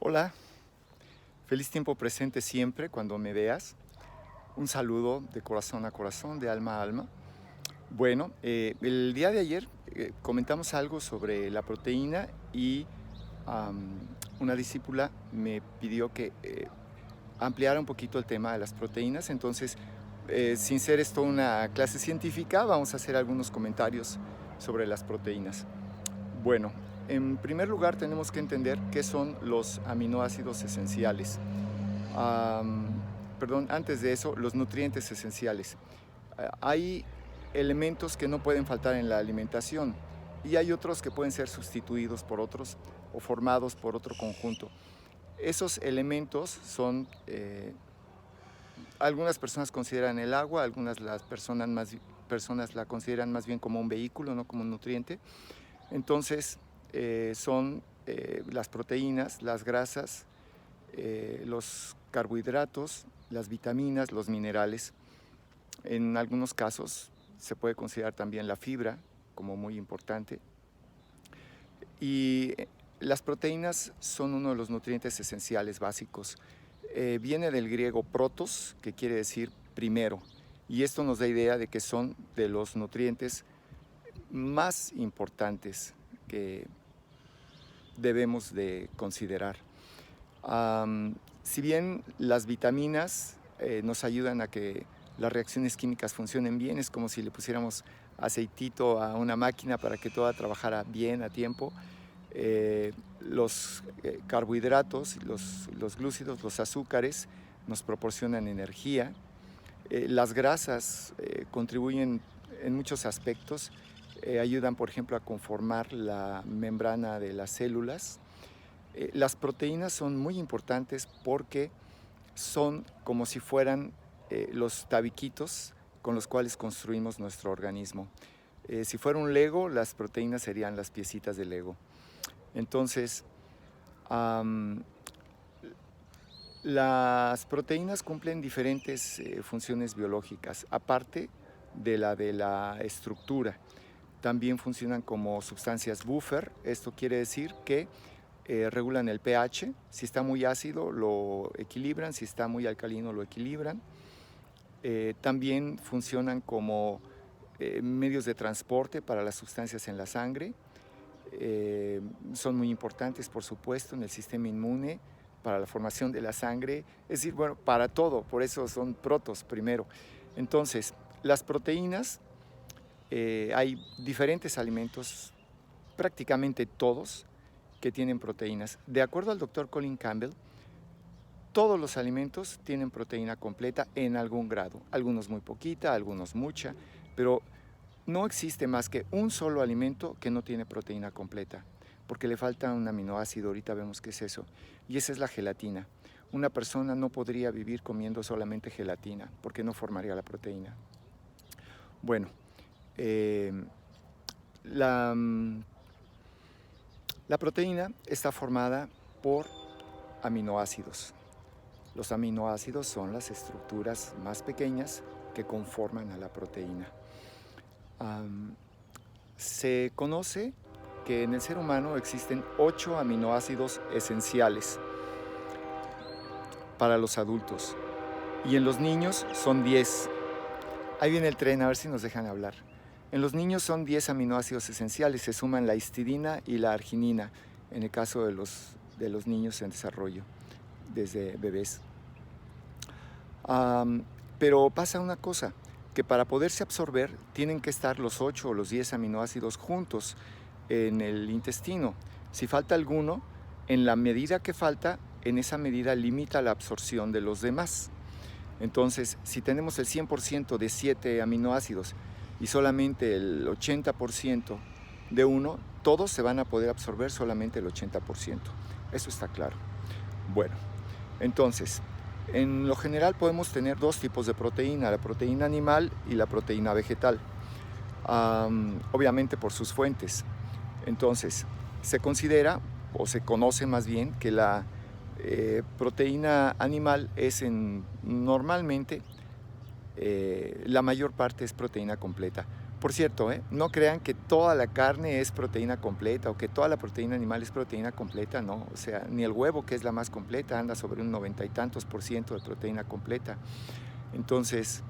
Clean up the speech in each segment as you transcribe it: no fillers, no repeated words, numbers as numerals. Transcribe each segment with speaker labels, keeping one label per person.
Speaker 1: Hola, feliz tiempo presente siempre cuando me veas. Un saludo de corazón a corazón, de alma a alma. Bueno, el día de ayer comentamos algo sobre la proteína y una discípula me pidió que ampliara un poquito el tema de las proteínas. Entonces, sin ser esto una clase científica, vamos a hacer algunos comentarios sobre las proteínas. Bueno, en primer lugar tenemos que entender qué son los aminoácidos esenciales. Perdón, antes de eso, los nutrientes esenciales. Hay elementos que no pueden faltar en la alimentación y hay otros que pueden ser sustituidos por otros o formados por otro conjunto. Esos elementos son, algunas personas consideran el agua, algunas personas la consideran más bien como un vehículo, no como un nutriente. Entonces, son las proteínas, las grasas, los carbohidratos, las vitaminas, los minerales. En algunos casos se puede considerar también la fibra como muy importante. Y las proteínas son uno de los nutrientes esenciales básicos. Viene del griego protos, que quiere decir primero, y esto nos da idea de que son de los nutrientes más importantes que debemos de considerar. Si bien las vitaminas nos ayudan a que las reacciones químicas funcionen bien, es como si le pusiéramos aceitito a una máquina para que toda trabajara bien a tiempo. Los carbohidratos, los glúcidos, los azúcares nos proporcionan energía. Las grasas contribuyen en muchos aspectos, ayudan por ejemplo a conformar la membrana de las células. Las proteínas son muy importantes porque son como si fueran los tabiquitos con los cuales construimos nuestro organismo. Si fuera un Lego, las proteínas serían las piecitas de Lego. Entonces, las proteínas cumplen diferentes funciones biológicas, aparte de la estructura. También funcionan como sustancias buffer. Esto quiere decir que regulan el pH. Si está muy ácido lo equilibran, si está muy alcalino lo equilibran. También funcionan como medios de transporte para las sustancias en la sangre. Son muy importantes, por supuesto, en el sistema inmune, para la formación de la sangre, es decir, bueno, para todo, por eso son protos primero. Entonces, las proteínas, hay diferentes alimentos, prácticamente todos, que tienen proteínas. De acuerdo al doctor Colin Campbell, todos los alimentos tienen proteína completa en algún grado, algunos muy poquita, algunos mucha, pero no existe más que un solo alimento que no tiene proteína completa, porque le falta un aminoácido, ahorita vemos qué es eso, y esa es la gelatina. Una persona no podría vivir comiendo solamente gelatina, porque no formaría la proteína. Bueno, la, la proteína está formada por aminoácidos. Los aminoácidos son las estructuras más pequeñas que conforman a la proteína. Se conoce que en el ser humano existen 8 aminoácidos esenciales para los adultos y en los niños son 10. Ahí viene el tren, a ver si nos dejan hablar. En los niños son 10 aminoácidos esenciales, se suman la histidina y la arginina, en el caso de los niños en desarrollo, desde bebés. Pero pasa una cosa, que para poderse absorber tienen que estar los 8 o los 10 aminoácidos juntos en el intestino. Si falta alguno, en la medida que falta, en esa medida limita la absorción de los demás. Entonces, si tenemos el 100% de 7 aminoácidos y solamente el 80% de uno, todos se van a poder absorber solamente el 80%. Eso está claro. Bueno, entonces, en lo general podemos tener dos tipos de proteína, la proteína animal y la proteína vegetal, obviamente por sus fuentes. Entonces, se considera, o se conoce más bien, que la proteína animal es normalmente la mayor parte es proteína completa. Por cierto, no crean que toda la carne es proteína completa o que toda la proteína animal es proteína completa, no. O sea, ni el huevo, que es la más completa, anda sobre un 90 y tantos por ciento de proteína completa. Entonces,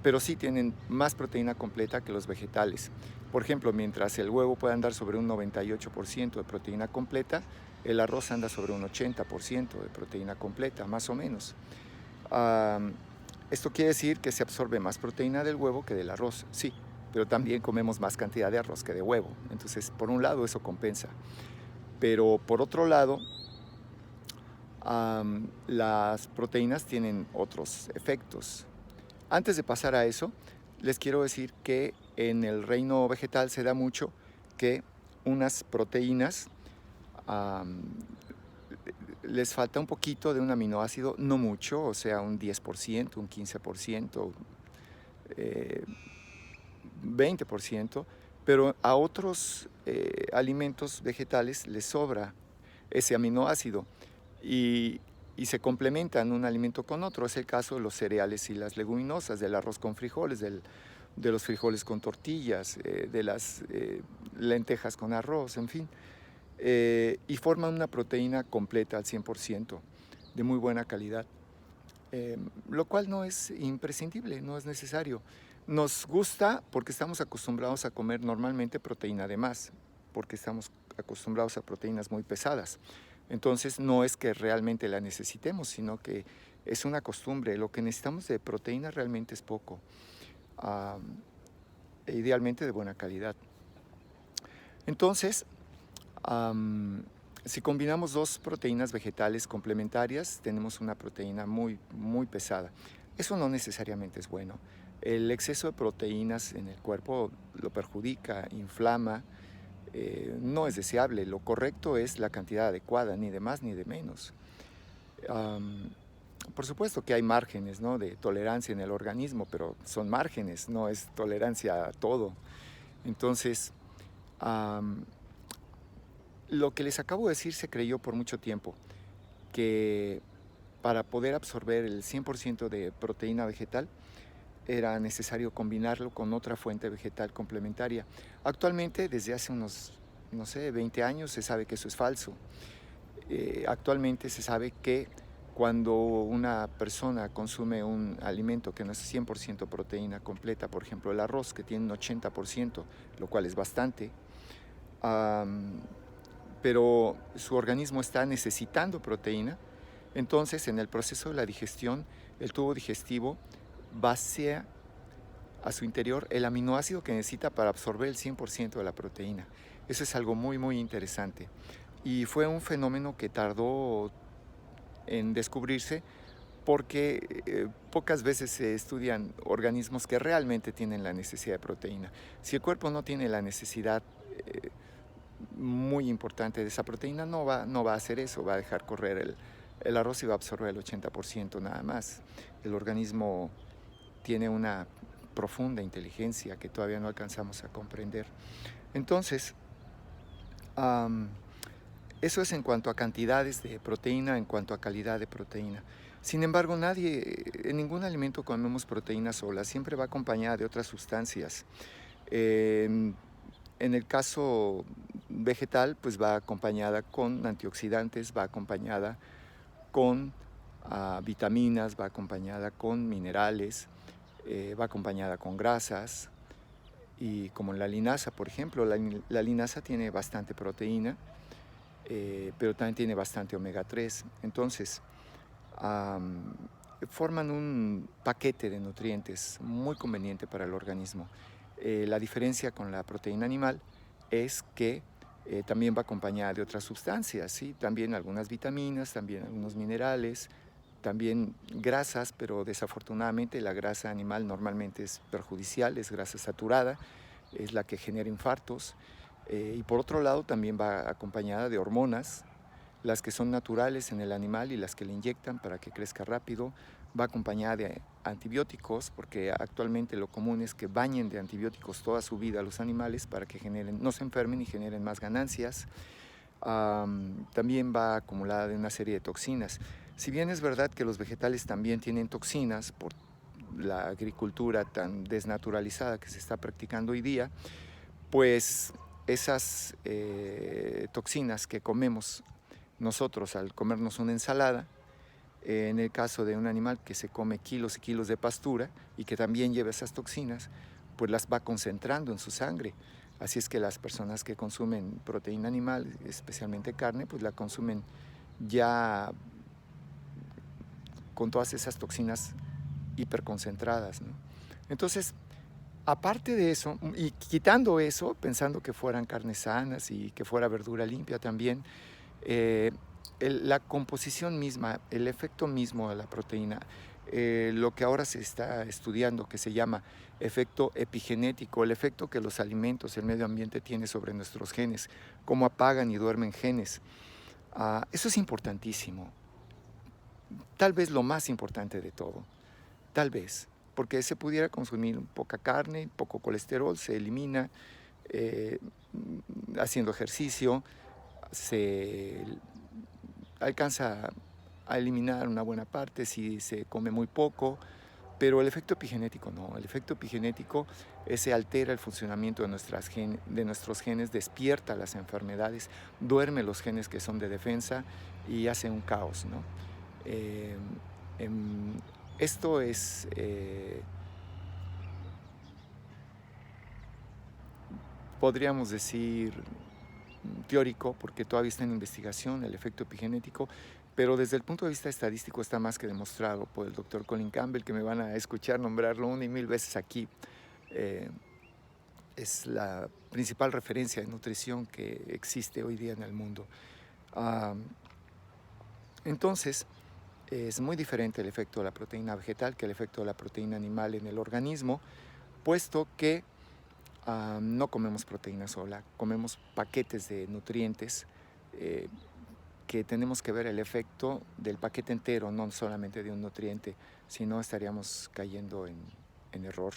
Speaker 1: pero sí tienen más proteína completa que los vegetales. Por ejemplo, mientras el huevo puede andar sobre un 98% de proteína completa, el arroz anda sobre un 80% de proteína completa, más o menos. Esto quiere decir que se absorbe más proteína del huevo que del arroz, sí, pero también comemos más cantidad de arroz que de huevo. Entonces, por un lado, eso compensa. Pero por otro lado, las proteínas tienen otros efectos. Antes de pasar a eso, les quiero decir que en el reino vegetal se da mucho que unas proteínas les falta un poquito de un aminoácido, no mucho, o sea, un 10%, un 15%, 20%, pero a otros alimentos vegetales les sobra ese aminoácido y, y se complementan un alimento con otro. Es el caso de los cereales y las leguminosas, del arroz con frijoles, de los frijoles con tortillas, de las lentejas con arroz, en fin. Y forman una proteína completa al 100%, de muy buena calidad, lo cual no es imprescindible, no es necesario. Nos gusta porque estamos acostumbrados a comer normalmente proteína de más, porque estamos acostumbrados a proteínas muy pesadas. Entonces no es que realmente la necesitemos, sino que es una costumbre. Lo que necesitamos de proteína realmente es poco, idealmente de buena calidad. Entonces, si combinamos dos proteínas vegetales complementarias, tenemos una proteína muy, muy pesada. Eso no necesariamente es bueno. El exceso de proteínas en el cuerpo lo perjudica, inflama, no es deseable. Lo correcto es la cantidad adecuada, ni de más ni de menos. Por supuesto que hay márgenes, ¿no?, de tolerancia en el organismo, pero son márgenes, no es tolerancia a todo. Entonces, lo que les acabo de decir se creyó por mucho tiempo, que para poder absorber el 100% de proteína vegetal era necesario combinarlo con otra fuente vegetal complementaria. Actualmente, desde hace unos, no sé, 20 años, se sabe que eso es falso. Actualmente se sabe que cuando una persona consume un alimento que no es 100% proteína completa, por ejemplo el arroz, que tiene un 80%, lo cual es bastante, pero su organismo está necesitando proteína, entonces en el proceso de la digestión, el tubo digestivo vacía a su interior el aminoácido que necesita para absorber el 100% de la proteína. Eso es algo muy, muy interesante. Y fue un fenómeno que tardó en descubrirse porque pocas veces se estudian organismos que realmente tienen la necesidad de proteína. Si el cuerpo no tiene la necesidad muy importante de esa proteína, no va a hacer eso, va a dejar correr el arroz y va a absorber el 80% nada más. El organismo tiene una profunda inteligencia que todavía no alcanzamos a comprender. Entonces, eso es en cuanto a cantidades de proteína, en cuanto a calidad de proteína. Sin embargo, en ningún alimento comemos proteína sola, siempre va acompañada de otras sustancias. En el caso vegetal, pues va acompañada con antioxidantes, va acompañada con vitaminas, va acompañada con minerales, va acompañada con grasas, y como la linaza, por ejemplo, la linaza tiene bastante proteína, pero también tiene bastante omega 3. Entonces, forman un paquete de nutrientes muy conveniente para el organismo. La diferencia con la proteína animal es que también va acompañada de otras sustancias, ¿sí? También algunas vitaminas, también algunos minerales, también grasas, pero desafortunadamente la grasa animal normalmente es perjudicial, es grasa saturada, es la que genera infartos. Y por otro lado también va acompañada de hormonas, las que son naturales en el animal y las que le inyectan para que crezca rápido. Va acompañada de antibióticos, porque actualmente lo común es que bañen de antibióticos toda su vida a los animales para que no se enfermen y generen más ganancias. También va acumulada de una serie de toxinas. Si bien es verdad que los vegetales también tienen toxinas por la agricultura tan desnaturalizada que se está practicando hoy día, pues esas toxinas que comemos nosotros al comernos una ensalada, en el caso de un animal que se come kilos y kilos de pastura y que también lleva esas toxinas, pues las va concentrando en su sangre. Así es que las personas que consumen proteína animal, especialmente carne, pues la consumen ya con todas esas toxinas hiperconcentradas, ¿no? Entonces, aparte de eso, y quitando eso, pensando que fueran carnes sanas y que fuera verdura limpia también, eh, la composición misma, el efecto mismo de la proteína, lo que ahora se está estudiando, que se llama efecto epigenético, el efecto que los alimentos, el medio ambiente tiene sobre nuestros genes, cómo apagan y duermen genes. Eso es importantísimo, tal vez lo más importante de todo, tal vez, porque se pudiera consumir poca carne, poco colesterol, se elimina eh, haciendo ejercicio, se alcanza a eliminar una buena parte si se come muy poco, pero el efecto epigenético no. El efecto epigenético se altera el funcionamiento de nuestros genes, despierta las enfermedades, duerme los genes que son de defensa y hace un caos, ¿no? Eh, em, Esto es, podríamos decir, teórico, porque todavía está en investigación el efecto epigenético, pero desde el punto de vista estadístico está más que demostrado por el doctor Colin Campbell, que me van a escuchar nombrarlo una y mil veces aquí. Eh, es la principal referencia de nutrición que existe hoy día en el mundo. Ah, entonces, es muy diferente el efecto de la proteína vegetal que el efecto de la proteína animal en el organismo, puesto que no comemos proteína sola, comemos paquetes de nutrientes eh, que tenemos que ver el efecto del paquete entero, no solamente de un nutriente, si no estaríamos cayendo en error.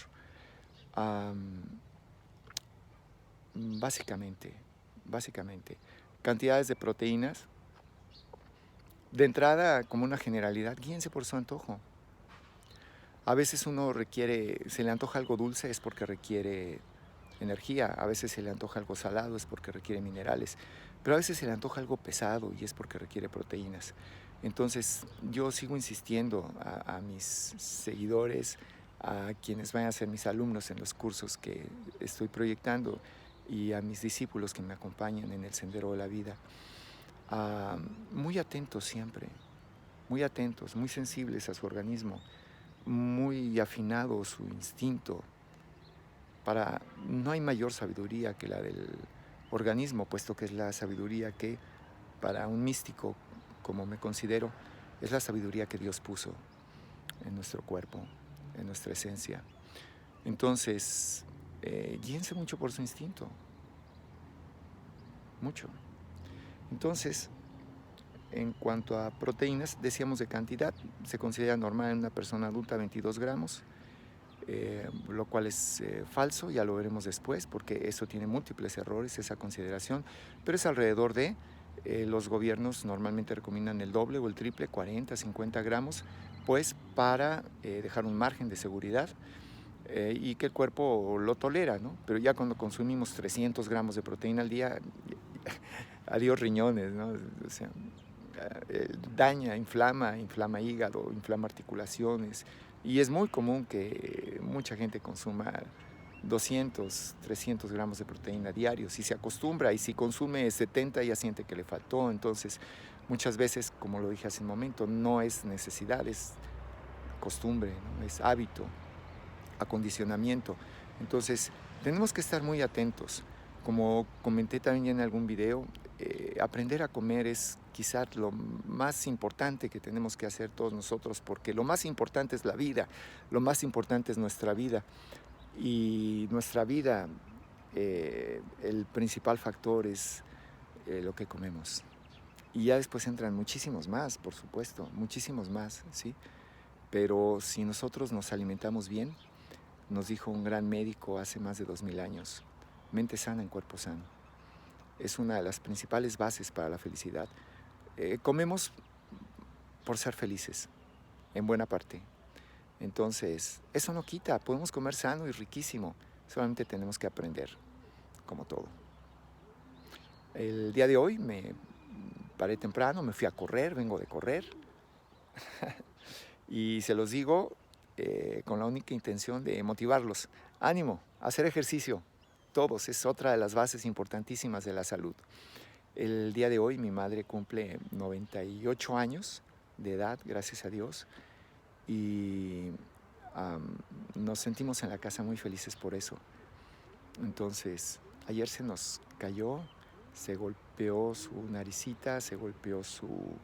Speaker 1: Básicamente, básicamente, cantidades de proteínas. De entrada, como una generalidad, guíense por su antojo. A veces uno se le antoja algo dulce, es porque requiere energía. A veces se le antoja algo salado, es porque requiere minerales. Pero a veces se le antoja algo pesado y es porque requiere proteínas. Entonces, yo sigo insistiendo a mis seguidores, a quienes vayan a ser mis alumnos en los cursos que estoy proyectando y a mis discípulos que me acompañan en el sendero de la vida, muy atentos siempre, muy atentos, muy sensibles a su organismo, muy afinado su instinto. No hay mayor sabiduría que la del organismo, puesto que es la sabiduría que para un místico, como me considero, es la sabiduría que Dios puso en nuestro cuerpo, en nuestra esencia. Entonces, guíense mucho por su instinto, mucho. Entonces, en cuanto a proteínas, decíamos de cantidad, se considera normal en una persona adulta 22 gramos, lo cual es falso, ya lo veremos después, porque eso tiene múltiples errores, esa consideración, pero es alrededor de, los gobiernos normalmente recomiendan el doble o el triple, 40, 50 gramos, pues para dejar un margen de seguridad y que el cuerpo lo tolera, ¿no? Pero ya cuando consumimos 300 gramos de proteína al día, adiós riñones, ¿no? O sea, daña, inflama hígado, inflama articulaciones, y es muy común que mucha gente consuma 200, 300 gramos de proteína diarios, si se acostumbra, y si consume 70 ya siente que le faltó. Entonces muchas veces, como lo dije hace un momento, no es necesidad, es costumbre, ¿no? Es hábito, acondicionamiento. Entonces tenemos que estar muy atentos. Como comenté también en algún video, aprender a comer es quizás lo más importante que tenemos que hacer todos nosotros, porque lo más importante es la vida, lo más importante es nuestra vida. Y nuestra vida, el principal factor es lo que comemos. Y ya después entran muchísimos más, por supuesto, muchísimos más, ¿sí? Pero si nosotros nos alimentamos bien, nos dijo un gran médico hace más de 2000 años, mente sana en cuerpo sano. Es una de las principales bases para la felicidad. Comemos por ser felices, en buena parte, Entonces, eso no quita, podemos comer sano y riquísimo, solamente tenemos que aprender, como todo. El día de hoy me paré temprano, me fui a correr, vengo de correr, y se los digo con la única intención de motivarlos. Ánimo, hacer ejercicio, todos, es otra de las bases importantísimas de la salud. El día de hoy mi madre cumple 98 años de edad, gracias a Dios, y nos sentimos en la casa muy felices por eso. Entonces, ayer se nos cayó, se golpeó su naricita, se golpeó su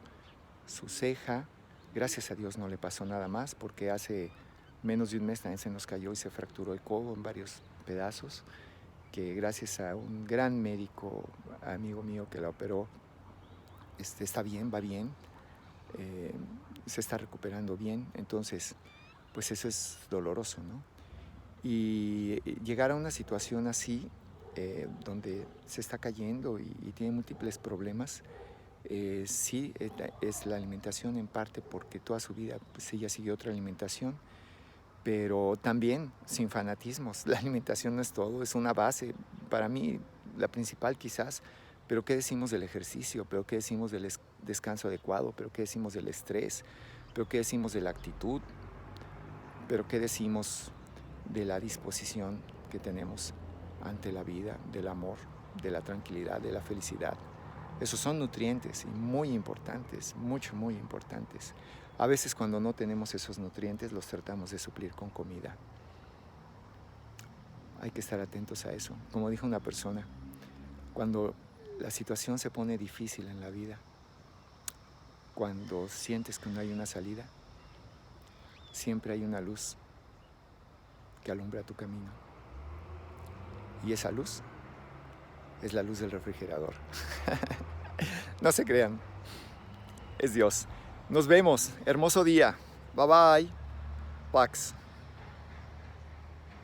Speaker 1: ceja. Gracias a Dios no le pasó nada más, porque hace menos de un mes también se nos cayó y se fracturó el codo en varios pedazos, que gracias a un gran médico, amigo mío que la operó, está bien, va bien, se está recuperando bien. Entonces, pues eso es doloroso, ¿no? Y llegar a una situación así, donde se está cayendo y tiene múltiples problemas, sí, es la alimentación en parte, porque toda su vida pues, ella siguió otra alimentación, pero también sin fanatismos. La alimentación no es todo, es una base, para mí la principal quizás, pero ¿qué decimos del ejercicio? ¿Pero qué decimos del descanso adecuado? ¿Pero qué decimos del estrés? ¿Pero qué decimos de la actitud? ¿Pero qué decimos de la disposición que tenemos ante la vida, del amor, de la tranquilidad, de la felicidad? Esos son nutrientes y muy importantes, muy importantes. A veces cuando no tenemos esos nutrientes los tratamos de suplir con comida. Hay que estar atentos a eso. Como dijo una persona, cuando la situación se pone difícil en la vida, cuando sientes que no hay una salida, siempre hay una luz que alumbra tu camino. Y esa luz es la luz del refrigerador. No se crean, es Dios. Nos vemos, hermoso día. Bye bye, Pax.